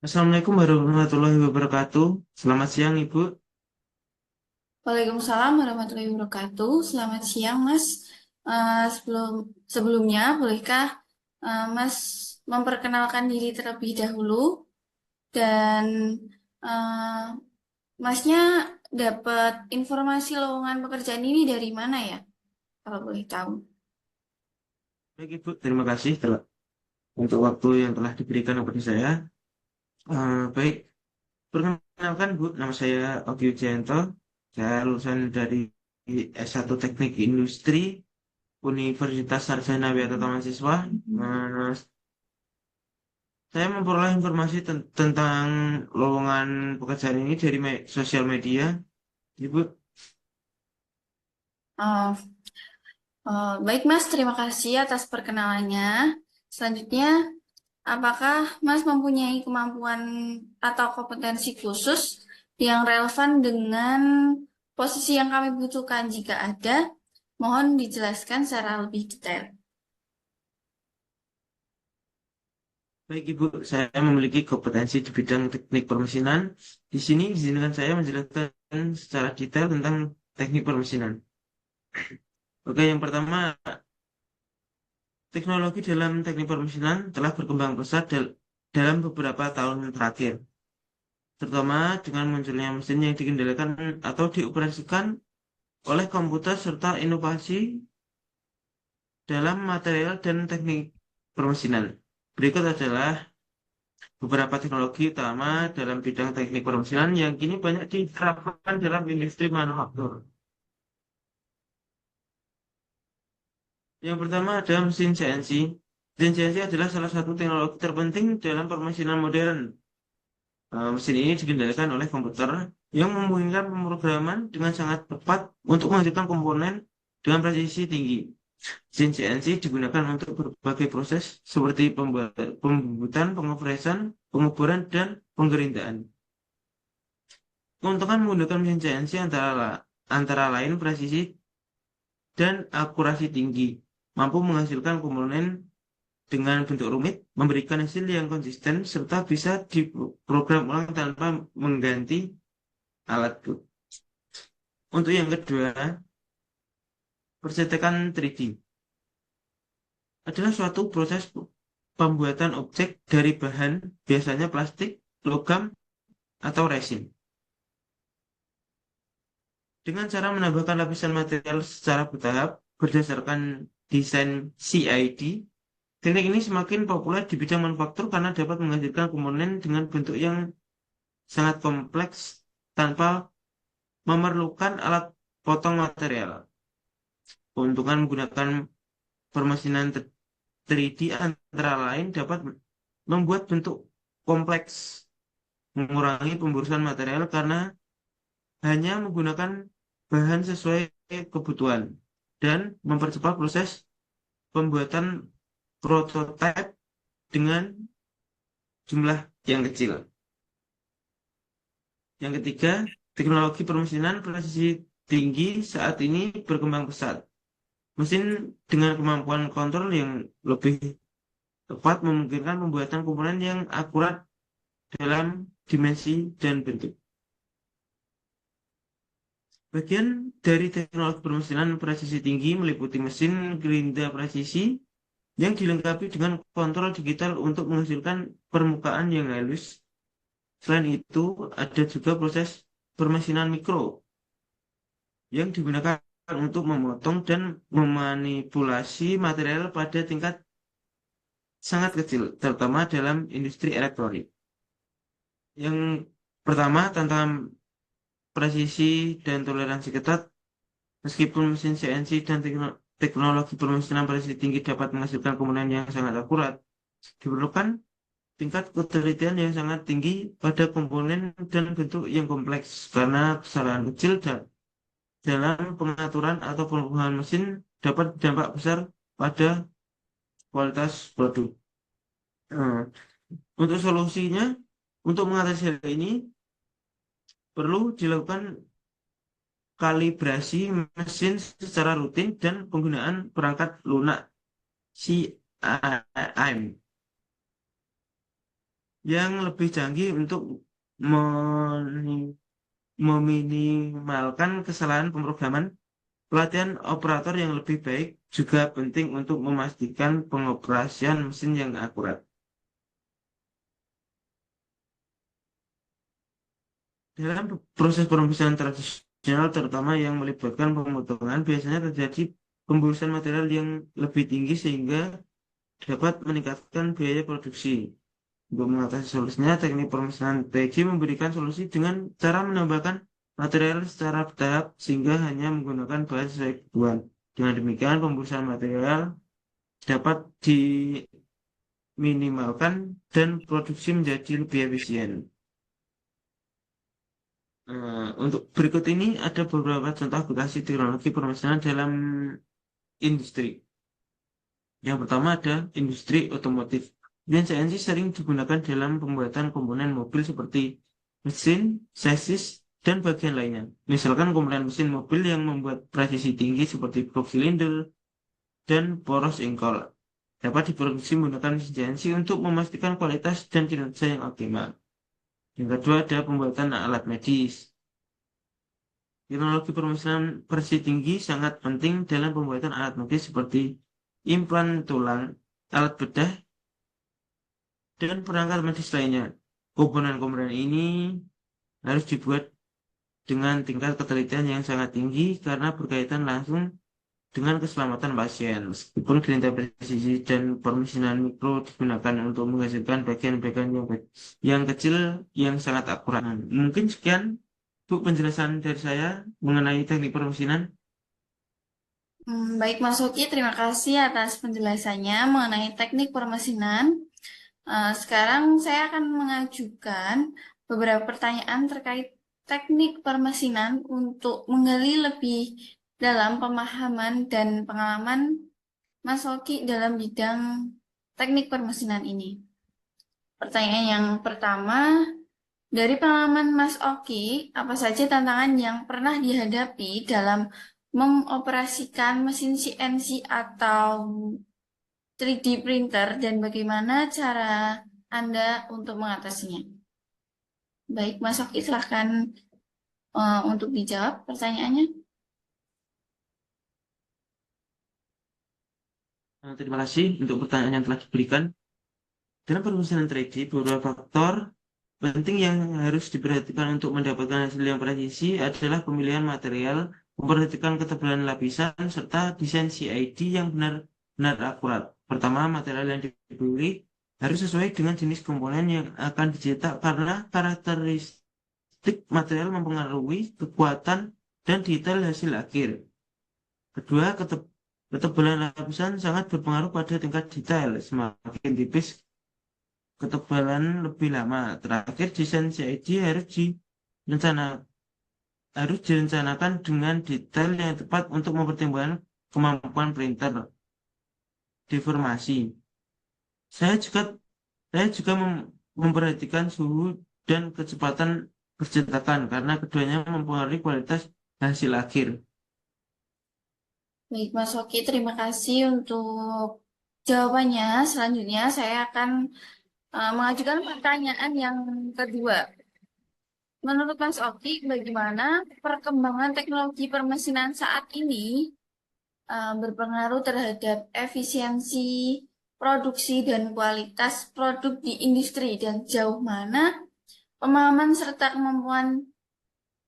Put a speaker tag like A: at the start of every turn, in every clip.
A: Assalamualaikum warahmatullahi wabarakatuh. Selamat siang, Ibu.
B: Waalaikumsalam warahmatullahi wabarakatuh. Selamat siang, Mas. Sebelumnya, bolehkah Mas memperkenalkan diri terlebih dahulu dan eh, Masnya dapat informasi lowongan pekerjaan ini dari mana ya? Kalau boleh tahu.
A: Baik, Ibu. Terima kasih untuk waktu yang telah diberikan kepada saya. Baik, perkenalkan, Bu. Nama saya Ogi Wijayanto. Saya lulusan dari S1 Teknik Industri Universitas Sarjana Wiatata Mahasiswa. Eh, saya memperoleh informasi tentang lowongan pekerjaan ini dari sosial media, Ibu.
B: Oh, baik, Mas. Terima kasih atas perkenalannya. Selanjutnya, apakah Mas mempunyai kemampuan atau kompetensi khusus yang relevan dengan posisi yang kami butuhkan? Jika ada, mohon dijelaskan secara lebih detail.
A: Baik, Ibu, saya memiliki kompetensi di bidang teknik permesinan. Di sini izinkan saya menjelaskan secara detail tentang teknik permesinan. Oke, yang pertama, teknologi dalam teknik permesinan telah berkembang pesat dalam beberapa tahun terakhir, terutama dengan munculnya mesin yang dikendalikan atau dioperasikan oleh komputer serta inovasi dalam material dan teknik permesinan. Berikut adalah beberapa teknologi utama dalam bidang teknik permesinan yang kini banyak diterapkan dalam industri manufaktur. Yang pertama ada mesin CNC. Mesin CNC adalah salah satu teknologi terpenting dalam permesinan modern. Mesin ini dikendalikan oleh komputer yang memungkinkan pemrograman dengan sangat tepat untuk menghasilkan komponen dengan presisi tinggi. Mesin CNC digunakan untuk berbagai proses seperti pembuatan, pengopresan, penguburan, dan penggerintaan. Keuntungan menggunakan mesin CNC antara lain presisi dan akurasi tinggi, mampu menghasilkan komponen dengan bentuk rumit, memberikan hasil yang konsisten, serta bisa diprogram ulang tanpa mengganti alat. Untuk yang kedua, percetakan 3D adalah suatu proses pembuatan objek dari bahan, biasanya plastik, logam, atau resin. Dengan cara menambahkan lapisan material secara bertahap berdasarkan desain CID, teknik ini semakin populer di bidang manufaktur karena dapat menghasilkan komponen dengan bentuk yang sangat kompleks tanpa memerlukan alat potong material. Keuntungan menggunakan permesinan 3D antara lain dapat membuat bentuk kompleks, mengurangi pemburusan material karena hanya menggunakan bahan sesuai kebutuhan, dan mempercepat proses pembuatan prototipe dengan jumlah yang kecil. Yang ketiga, teknologi permesinan presisi tinggi saat ini berkembang pesat. Mesin dengan kemampuan kontrol yang lebih tepat memungkinkan pembuatan komponen yang akurat dalam dimensi dan bentuk. Bagian dari teknologi permesinan presisi tinggi meliputi mesin gerinda presisi yang dilengkapi dengan kontrol digital untuk menghasilkan permukaan yang halus. Selain itu, ada juga proses permesinan mikro yang digunakan untuk memotong dan memanipulasi material pada tingkat sangat kecil, terutama dalam industri elektronik. Yang pertama, tantangan presisi dan toleransi ketat. Meskipun mesin CNC dan teknologi permesinan presisi tinggi dapat menghasilkan komponen yang sangat akurat, diperlukan tingkat ketelitian yang sangat tinggi pada komponen dan bentuk yang kompleks karena kesalahan kecil dalam pengaturan atau pengubahan mesin dapat berdampak besar pada kualitas produk. Nah, untuk solusinya, untuk mengatasi hal ini perlu dilakukan kalibrasi mesin secara rutin dan penggunaan perangkat lunak CIM yang lebih canggih untuk meminimalkan kesalahan pemrograman. Pelatihan operator yang lebih baik juga penting untuk memastikan pengoperasian mesin yang akurat. Dalam proses pemesanan tradisional, terutama yang melibatkan pemotongan, biasanya terjadi pemborosan material yang lebih tinggi sehingga dapat meningkatkan biaya produksi. Untuk mengatasi solusinya, teknik pemesanan TG memberikan solusi dengan cara menambahkan material secara bertahap sehingga hanya menggunakan bahan sesuai kebutuhan. Dengan demikian, pemborosan material dapat diminimalkan dan produksi menjadi lebih efisien. Untuk berikut ini ada beberapa contoh aplikasi teknologi pemesanan dalam industri. Yang pertama ada industri otomotif. Dan CNC sering digunakan dalam pembuatan komponen mobil seperti mesin, chassis, dan bagian lainnya. Misalkan komponen mesin mobil yang membuat presisi tinggi seperti box silinder dan poros engkol dapat diproduksi menggunakan mesin CNC untuk memastikan kualitas dan kinerja yang optimal. Yang kedua ada pembuatan alat medis. Teknologi pemesanan presisi tinggi sangat penting dalam pembuatan alat medis seperti implan tulang, alat bedah, dan perangkat medis lainnya. Komponen-komponen ini harus dibuat dengan tingkat ketelitian yang sangat tinggi karena berkaitan langsung dengan keselamatan pasien. Meskipun gerindra presisi dan permesinan mikro digunakan untuk menghasilkan bagian-bagian yang kecil yang sangat akurat. Nah, mungkin sekian Bu penjelasan dari saya mengenai teknik permesinan.
B: Baik Mas Oki, terima kasih atas penjelasannya mengenai teknik permesinan. Sekarang saya akan mengajukan beberapa pertanyaan terkait teknik permesinan untuk menggali lebih dalam pemahaman dan pengalaman Mas Oki dalam bidang teknik permesinan ini. Pertanyaan yang pertama, dari pengalaman Mas Oki, apa saja tantangan yang pernah dihadapi dalam mengoperasikan mesin CNC atau 3D printer dan bagaimana cara Anda untuk mengatasinya? Baik, Mas Oki, silahkan untuk dijawab pertanyaannya.
A: Terima kasih untuk pertanyaan yang telah diberikan. Dalam permesanan 3D, beberapa faktor penting yang harus diperhatikan untuk mendapatkan hasil yang presisi adalah pemilihan material, memperhatikan ketebalan lapisan, serta desain CID yang benar-benar akurat. Pertama, material yang dipilih harus sesuai dengan jenis komponen yang akan dicetak karena karakteristik material mempengaruhi kekuatan dan detail hasil akhir. Kedua, ketebalan lapisan sangat berpengaruh pada tingkat detail. Semakin tipis, ketebalan lebih lama. Terakhir, desain CID direncana, harus direncanakan dengan detail yang tepat untuk mempertimbangkan kemampuan printer. Deformasi. Saya juga saya juga memperhatikan suhu dan kecepatan percetakan karena keduanya mempengaruhi kualitas hasil akhir.
B: Baik, Mas Oki, terima kasih untuk jawabannya. Selanjutnya, saya akan mengajukan pertanyaan yang kedua. Menurut Mas Oki, bagaimana perkembangan teknologi permesinan saat ini berpengaruh terhadap efisiensi produksi dan kualitas produk di industri dan jauh mana pemahaman serta kemampuan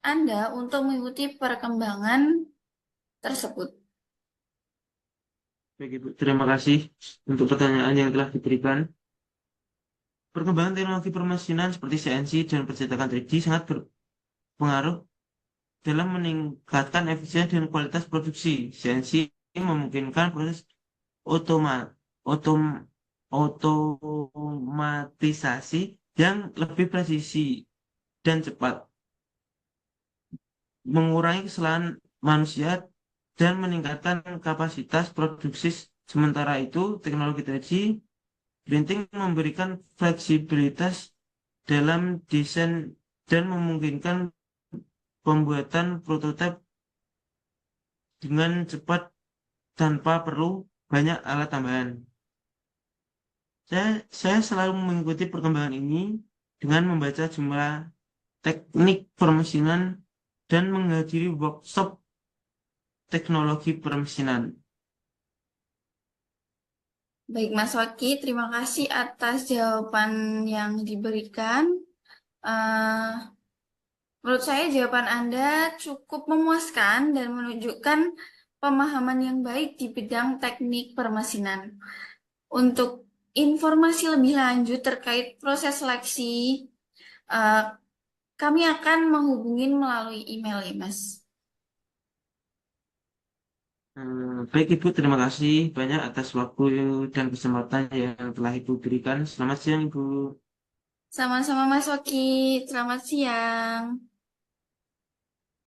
B: Anda untuk mengikuti perkembangan tersebut?
A: Baik, Ibu. Terima kasih untuk pertanyaan yang telah diberikan. Perkembangan teknologi permesinan seperti CNC dan percetakan 3D sangat berpengaruh dalam meningkatkan efisiensi dan kualitas produksi. CNC memungkinkan proses otoma, otom, otomatisasi yang lebih presisi dan cepat, mengurangi kesalahan manusia dan meningkatkan kapasitas produksi. Sementara itu, teknologi 3D printing memberikan fleksibilitas dalam desain dan memungkinkan pembuatan prototipe dengan cepat tanpa perlu banyak alat tambahan. Saya selalu mengikuti perkembangan ini dengan membaca jumlah teknik permesinan dan menghadiri workshop teknologi permesinan.
B: Baik, Mas Waki, terima kasih atas jawaban yang diberikan. Eh, Menurut saya jawaban Anda cukup memuaskan dan menunjukkan pemahaman yang baik di bidang teknik permesinan. Untuk informasi lebih lanjut terkait proses seleksi, eh, kami akan menghubungi melalui email ya, Mas.
A: Baik Ibu, terima kasih banyak atas waktu dan kesempatan yang telah Ibu berikan. Selamat siang Ibu.
B: Sama-sama Mas Waki, selamat siang.